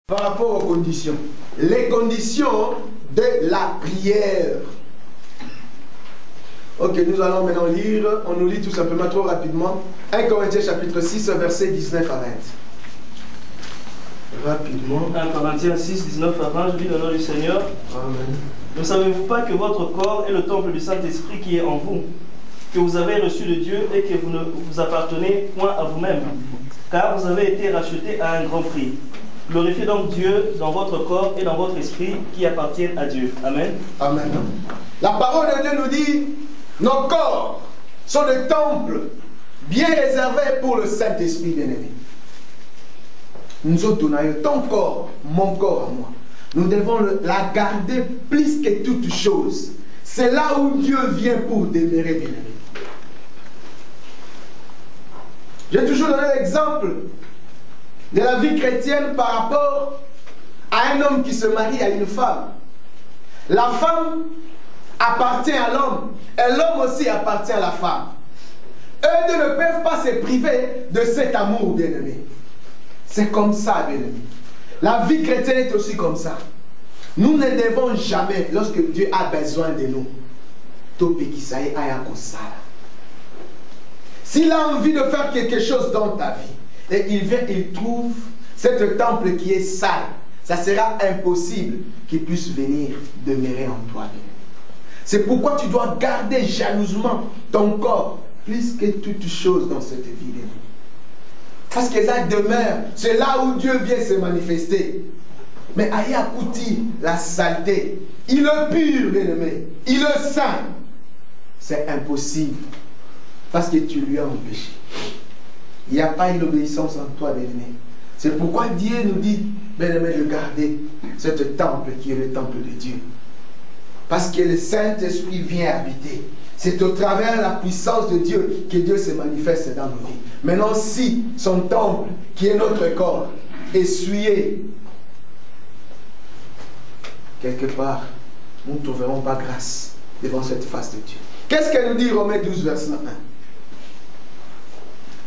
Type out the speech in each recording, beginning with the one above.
Par rapport aux conditions, les conditions de la prière. Ok, nous allons maintenant lire, on nous lit tout simplement trop rapidement. 1 Corinthiens chapitre 6, verset 19 à 20. Rapidement. 1 Corinthiens 6, 19 à 20, je lis le nom du Seigneur. Amen. Ne savez-vous pas que votre corps est le temple du Saint-Esprit qui est en vous, que vous avez reçu de Dieu et que vous ne vous appartenez point à vous-même, car vous avez été rachetés à un grand prix. Glorifiez donc Dieu dans votre corps et dans votre esprit qui appartiennent à Dieu. Amen. Amen. La parole de Dieu nous dit, nos corps sont des temples bien réservés pour le Saint-Esprit bien-aimé. Nous autres, ton corps, mon corps à moi, nous devons la garder plus que toute chose. C'est là où Dieu vient pour demeurer bien-aimé. J'ai toujours donné l'exemple de la vie chrétienne par rapport à un homme qui se marie à une femme. La femme appartient à l'homme et l'homme aussi appartient à la femme. Eux deux ne peuvent pas se priver de cet amour, bien-aimé. C'est comme ça, bien-aimé. La vie chrétienne est aussi comme ça. Nous ne devons jamais, lorsque Dieu a besoin de nous, s'il a envie de faire quelque chose dans ta vie, et il vient, il trouve cet temple qui est sale, ça sera impossible qu'il puisse venir demeurer en toi. C'est pourquoi tu dois garder jalousement ton corps plus que toute chose dans cette vie. Parce que ça demeure, c'est là où Dieu vient se manifester. Mais Ayakouti, la saleté, il est pur, bien-aimé, il est saint, c'est impossible parce que tu lui as empêché. Il n'y a pas une obéissance en toi, bien-aimé. C'est pourquoi Dieu nous dit, bien-aimé, de garder ce temple qui est le temple de Dieu. Parce que le Saint-Esprit vient habiter. C'est au travers de la puissance de Dieu que Dieu se manifeste dans nos vies. Maintenant, si son temple, qui est notre corps, est souillé, quelque part, nous ne trouverons pas grâce devant cette face de Dieu. Qu'est-ce qu'elle nous dit, Romains 12, verset 1?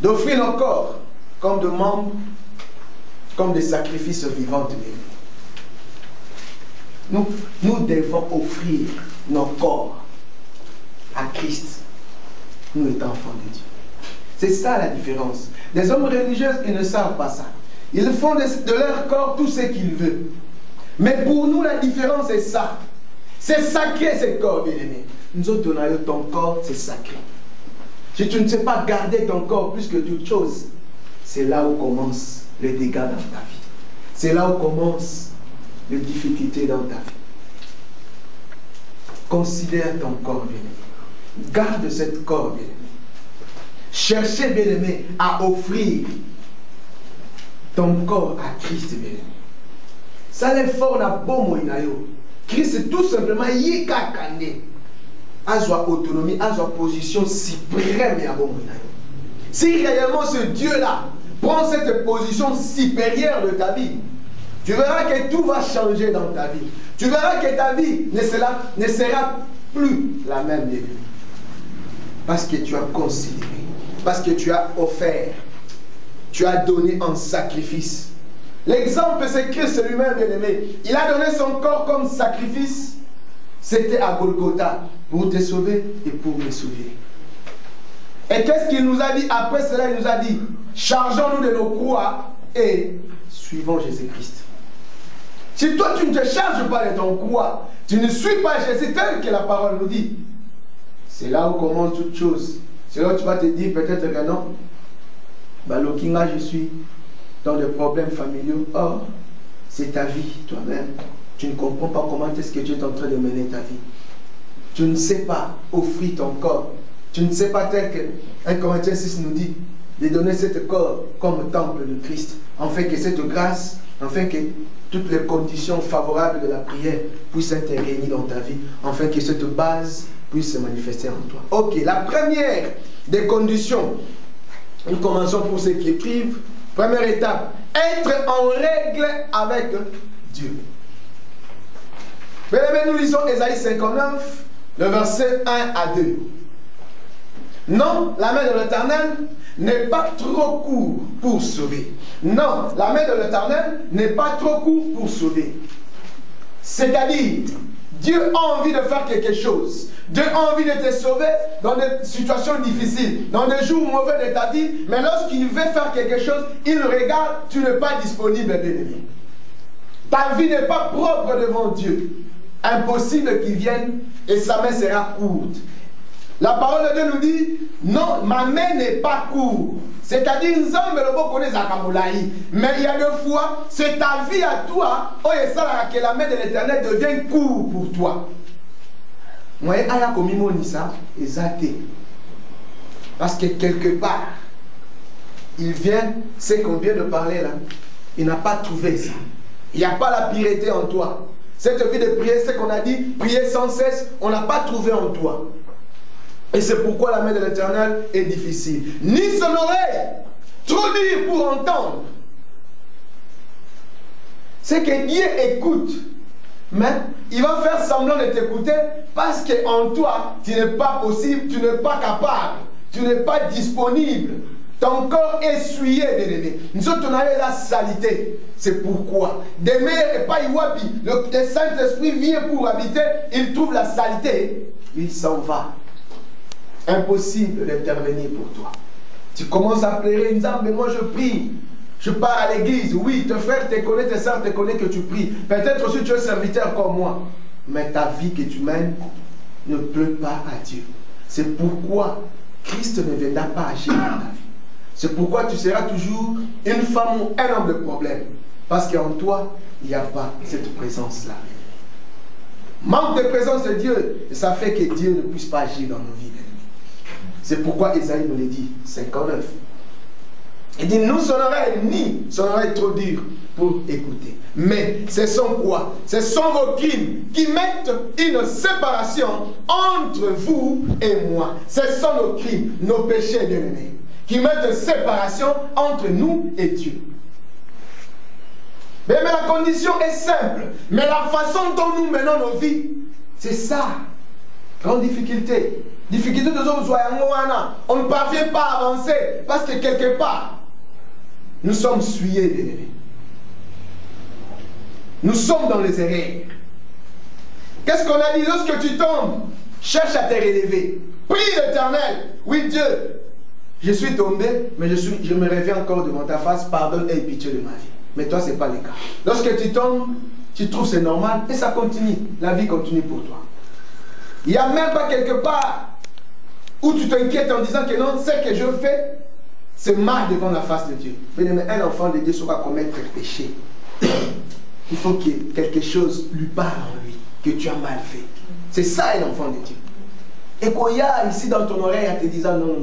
D'offrir nos corps comme de membres, comme des sacrifices vivants de Dieu. Nous devons offrir nos corps à Christ, nous étant enfants de Dieu. C'est ça la différence. Les hommes religieux, ils ne savent pas ça. Ils font de leur corps tout ce qu'ils veulent. Mais pour nous, la différence est ça. C'est sacré ce corps, bien-aimé. Nous autres, on a eu ton corps, c'est sacré. Si tu ne sais pas garder ton corps plus que toute chose, c'est là où commencent les dégâts dans ta vie. C'est là où commencent les difficultés dans ta vie. Considère ton corps, bien-aimé. Garde cet corps, bien-aimé. Cherchez, bien-aimé, à offrir ton corps à Christ, bien-aimé. Ça l'effort n'a pas moyen. Christ est tout simplement yikakane. À sa autonomie, à sa position suprême. Si réellement ce Dieu-là prend cette position supérieure de ta vie, tu verras que tout va changer dans ta vie. Tu verras que ta vie ne sera plus la même début. Parce que tu as considéré, parce que tu as offert, tu as donné en sacrifice. L'exemple, c'est Christ lui-même, bien-aimé. Il a donné son corps comme sacrifice. C'était à Golgotha pour te sauver et pour me sauver. Et qu'est-ce qu'il nous a dit? Après cela, il nous a dit, chargeons-nous de nos croix et suivons Jésus-Christ. Si toi, tu ne te charges pas de ton croix, tu ne suis pas Jésus tel que la parole nous dit, c'est là où commence toute chose. C'est là où tu vas te dire peut-être que non, Balokinga, je suis dans des problèmes familiaux. Or, c'est ta vie toi-même. Tu ne comprends pas comment est-ce que Dieu est en train de mener ta vie. Tu ne sais pas offrir ton corps. Tu ne sais pas tel que 1 Corinthiens 6 nous dit de donner ce corps comme temple de Christ. Afin que cette grâce, afin que toutes les conditions favorables de la prière puissent être réunies dans ta vie. Afin que cette base puisse se manifester en toi. Ok, la première des conditions, nous commençons pour ceux qui écrivent. Première étape, être en règle avec Dieu. Bien, nous lisons Ésaïe 59, le verset 1 à 2. Non, la main de l'Éternel n'est pas trop courte pour sauver. Non, la main de l'Éternel n'est pas trop courte pour sauver. C'est-à-dire, Dieu a envie de faire quelque chose. Dieu a envie de te sauver dans des situations difficiles, dans des jours mauvais de ta vie. Mais lorsqu'il veut faire quelque chose, il regarde, tu n'es pas disponible, bien-aimé. Ta vie n'est pas propre devant Dieu. Impossible qu'il vienne et sa main sera courte. La parole de Dieu nous dit, non, ma main n'est pas courte. C'est-à-dire, mais il y a deux fois, c'est ta vie à toi, que la main de l'Éternel devient courte pour toi. Parce que quelque part, il vient, c'est qu'on vient de parler là, il n'a pas trouvé ça. Il n'y a pas la piété en toi. Cette vie de prier, c'est qu'on a dit, prier sans cesse, on n'a pas trouvé en toi. Et c'est pourquoi la main de l'Éternel est difficile. Ni son oreille, trop dur pour entendre. C'est que Dieu écoute, mais il va faire semblant de t'écouter parce qu'en toi, tu n'es pas possible, tu n'es pas capable, tu n'es pas disponible. Ton corps est essuyé, bien-aimé. Nous autres, on a eu la saleté. C'est pourquoi. Demain, et pas Iwapi, le Saint-Esprit vient pour habiter, il trouve la saleté, il s'en va. Impossible d'intervenir pour toi. Tu commences à pleurer, une mais moi je prie. Je pars à l'église. Oui, tes frères te connaissent, tes sœurs te connaissent que tu pries. Peut-être aussi tu es serviteur comme moi. Mais ta vie que tu mènes ne plaît pas à Dieu. C'est pourquoi Christ ne viendra pas agir dans ta vie. C'est pourquoi tu seras toujours une femme ou un homme de problème. Parce qu'en toi, il n'y a pas cette présence-là. Manque de présence de Dieu, et ça fait que Dieu ne puisse pas agir dans nos vies. C'est pourquoi Isaïe nous le dit, 59. Il dit, nous, son oreille trop dure pour écouter. Mais ce sont quoi? Ce sont vos crimes qui mettent une séparation entre vous et moi. Ce sont nos crimes, nos péchés, bien-aimés, qui mettent une séparation entre nous et Dieu. Mais la condition est simple. Mais la façon dont nous menons nos vies, c'est ça. Grande difficulté. Difficulté de nous, on ne parvient pas à avancer parce que quelque part, nous sommes souillés, bien-aimés. Nous sommes dans les erreurs. Qu'est-ce qu'on a dit? Lorsque tu tombes, cherche à te relever. Prie l'Éternel. Oui, Dieu, je suis tombé, mais je me reviens encore devant ta face. Pardonne et pitié de ma vie. Mais toi, ce n'est pas le cas. Lorsque tu tombes, tu trouves c'est normal et ça continue. La vie continue pour toi. Il n'y a même pas quelque part où tu t'inquiètes en disant que non, ce que je fais, c'est mal devant la face de Dieu. Mais un enfant de Dieu saura commettre un péché. Il faut que quelque chose lui parle en lui, que tu as mal fait. C'est ça un enfant de Dieu. Et qu'il y a ici dans ton oreille en te disant non,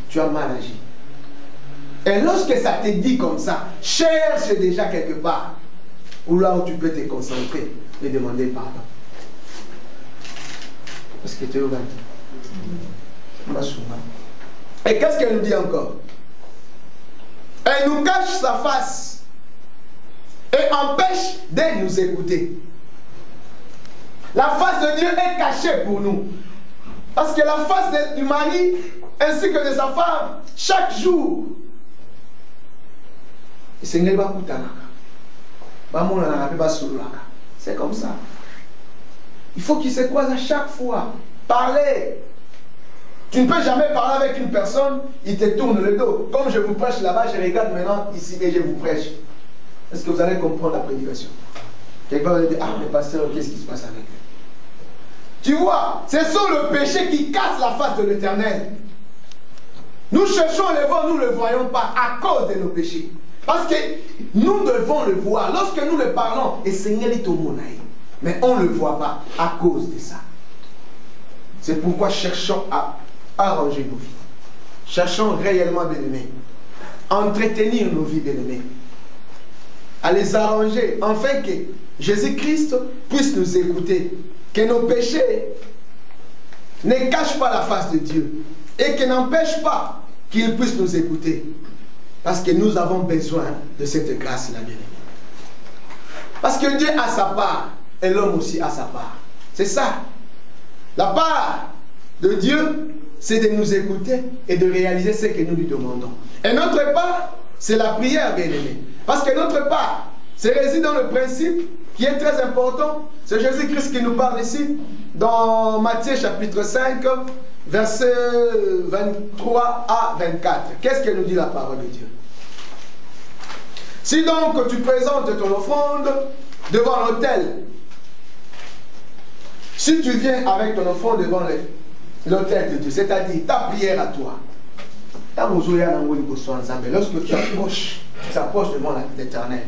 tu as mal agi. Et lorsque ça te dit comme ça, cherche déjà quelque part où là où tu peux te concentrer et demander pardon. Parce que tu es ouvert. Et qu'est-ce qu'elle nous dit encore? Elle nous cache sa face et empêche de nous écouter. La face de Dieu est cachée pour nous. Parce que la face du mari ainsi que de sa femme, chaque jour, c'est comme ça. Il faut qu'ils se croisent à chaque fois. Parler. Tu ne peux jamais parler avec une personne, il te tourne le dos. Comme je vous prêche là-bas, je regarde maintenant ici et je vous prêche. Est-ce que vous allez comprendre la prédication? Quelqu'un va dire, ah mais pasteur, qu'est-ce qui se passe avec eux? Tu vois, ce sont le péché qui casse la face de l'Éternel. Nous cherchons le voir, nous ne le voyons pas à cause de nos péchés. Parce que nous devons le voir. Lorsque nous le parlons, et Seigneur est au monaï. Mais on ne le voit pas à cause de ça. C'est pourquoi cherchons à arranger nos vies. Cherchons réellement, bien-aimés, à entretenir nos vies, bien-aimés, à les arranger, afin que Jésus-Christ puisse nous écouter, que nos péchés ne cachent pas la face de Dieu et que n'empêchent pas qu'il puisse nous écouter. Parce que nous avons besoin de cette grâce-là, bien-aimés. Parce que Dieu a sa part et l'homme aussi a sa part. C'est ça. La part de Dieu c'est de nous écouter et de réaliser ce que nous lui demandons. Et notre part, c'est la prière, bien-aimé. Parce que notre part, c'est réside dans le principe qui est très important. C'est Jésus-Christ qui nous parle ici, dans Matthieu chapitre 5, versets 23 à 24. Qu'est-ce que nous dit la parole de Dieu? Si donc tu présentes ton offrande devant l'autel, si tu viens avec ton offrande devant l'autel de Dieu, c'est-à-dire ta prière à toi, lorsque tu t'approches devant l'Éternel,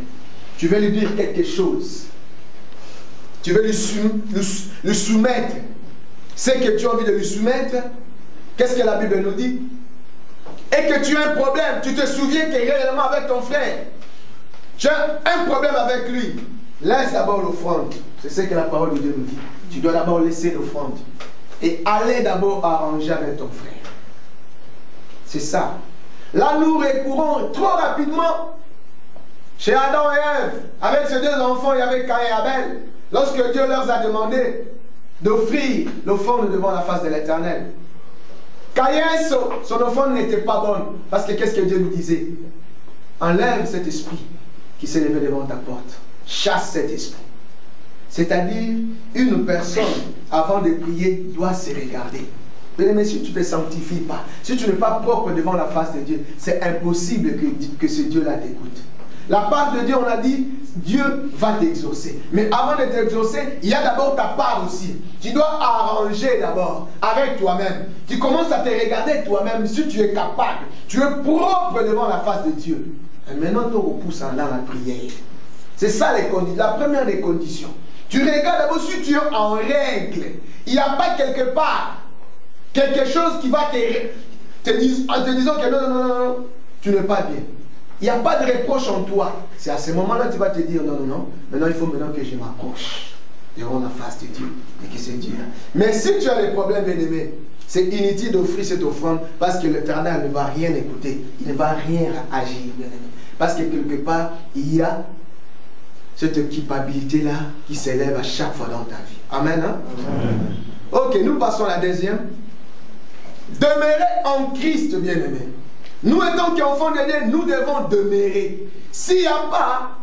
tu veux lui dire quelque chose, tu veux lui soumettre ce que tu as envie de lui soumettre. Qu'est-ce que la Bible nous dit? Et que tu as un problème, tu te souviens que réellement avec ton frère, tu as un problème avec lui, laisse d'abord l'offrande. C'est ce que la parole de Dieu nous dit. Tu dois d'abord laisser l'offrande et aller d'abord arranger avec ton frère. C'est ça. Là, nous recourons trop rapidement chez Adam et Ève. Avec ces deux enfants, il y avait Caïn et Abel. Lorsque Dieu leur a demandé d'offrir l'offrande devant la face de l'Éternel, Caïn, son offrande n'était pas bonne. Parce que qu'est-ce que Dieu nous disait? Enlève cet esprit qui s'est levé devant ta porte. Chasse cet esprit. C'est-à-dire, une personne, avant de prier, doit se regarder. Mais si tu ne te sanctifies pas, si tu n'es pas propre devant la face de Dieu, c'est impossible que ce Dieu-là t'écoute. La part de Dieu, on a dit, Dieu va t'exaucer. Mais avant de t'exaucer, il y a d'abord ta part aussi. Tu dois arranger d'abord avec toi-même. Tu commences à te regarder toi-même si tu es capable. Tu es propre devant la face de Dieu. Et maintenant, tu repousses dans la prière. C'est ça la première des conditions. Tu regardes d'abord si tu es en règle. Il n'y a pas quelque part quelque chose qui va te disant que non, tu n'es pas bien. Il n'y a pas de reproche en toi. C'est à ce moment-là que tu vas te dire non. Maintenant, il faut maintenant que je m'approche devant la face de Dieu. Et que c'est Dieu. Mais si tu as des problèmes, bien-aimés, c'est inutile d'offrir cette offrande parce que l'Éternel ne va rien écouter. Il ne va rien agir, bien-aimé. Parce que quelque part, il y a cette culpabilité-là qui s'élève à chaque fois dans ta vie. Amen, hein? Amen. Ok, nous passons à la deuxième. Demeurer en Christ, bien-aimé. Nous étant qu'enfants de Dieu, nous devons demeurer. S'il n'y a pas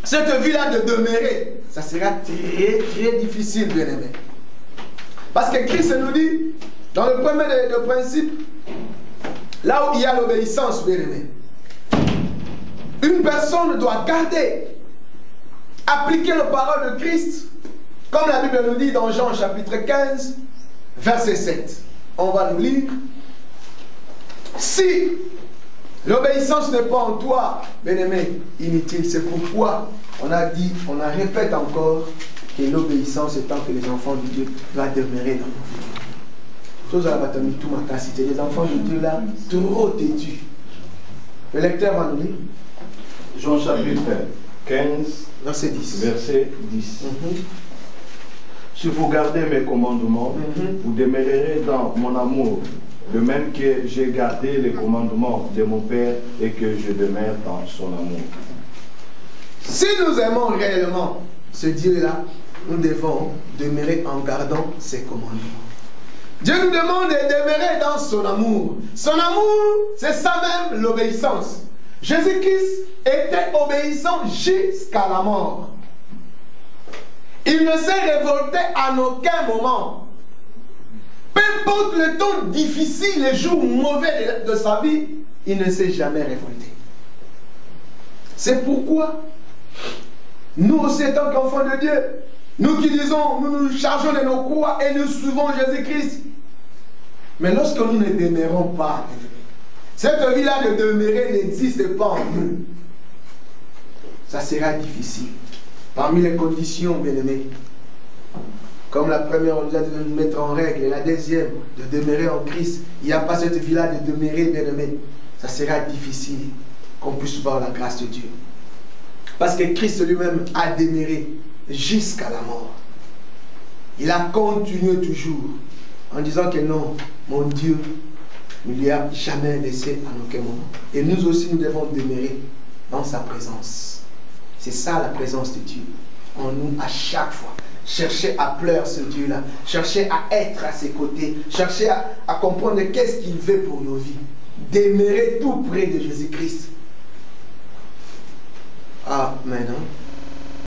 cette vie-là de demeurer, ça sera très, très difficile, bien-aimé. Parce que Christ nous dit, dans le premier de principe, là où il y a l'obéissance, bien-aimé, une personne doit garder, appliquer la parole de Christ, comme la Bible nous dit dans Jean chapitre 15, verset 7. On va nous lire. Si l'obéissance n'est pas en toi, bien-aimé, inutile. C'est pourquoi on a dit, on a répète encore que l'obéissance étant que les enfants de Dieu doivent demeurer dans nos vies. C'était les enfants de Dieu là, trop têtus. Le lecteur va nous lire. Jean chapitre 15, verset 10. Verset 10. Si vous gardez mes commandements, vous demeurerez dans mon amour, de même que j'ai gardé les commandements de mon Père et que je demeure dans son amour. Si nous aimons réellement ce Dieu-là, nous devons demeurer en gardant ses commandements. Dieu nous demande de demeurer dans son amour. Son amour, c'est ça même l'obéissance. Jésus-Christ était obéissant jusqu'à la mort. Il ne s'est révolté en aucun moment. Peu importe le temps difficile, les jours mauvais de sa vie, il ne s'est jamais révolté. C'est pourquoi nous aussi, étant qu'enfants de Dieu, nous qui disons, nous nous chargeons de nos croix et nous suivons Jésus-Christ. Mais lorsque nous ne demeurons pas, cette vie-là de demeurer n'existe pas en nous. Ça sera difficile. Parmi les conditions, bien-aimés, comme la première, on nous a dit de nous mettre en règle, et la deuxième, de demeurer en Christ, il n'y a pas cette vie-là de demeurer, bien-aimés. Ça sera difficile qu'on puisse voir la grâce de Dieu. Parce que Christ lui-même a demeuré jusqu'à la mort. Il a continué toujours en disant que non, mon Dieu ne lui a jamais laissé à aucun moment. Et nous aussi, nous devons demeurer dans sa présence. C'est ça la présence de Dieu en nous à chaque fois. chercher à pleurer ce Dieu-là, chercher à être à ses côtés, chercher à comprendre qu'est-ce qu'il veut pour nos vies, demeurer tout près de Jésus-Christ. Amen.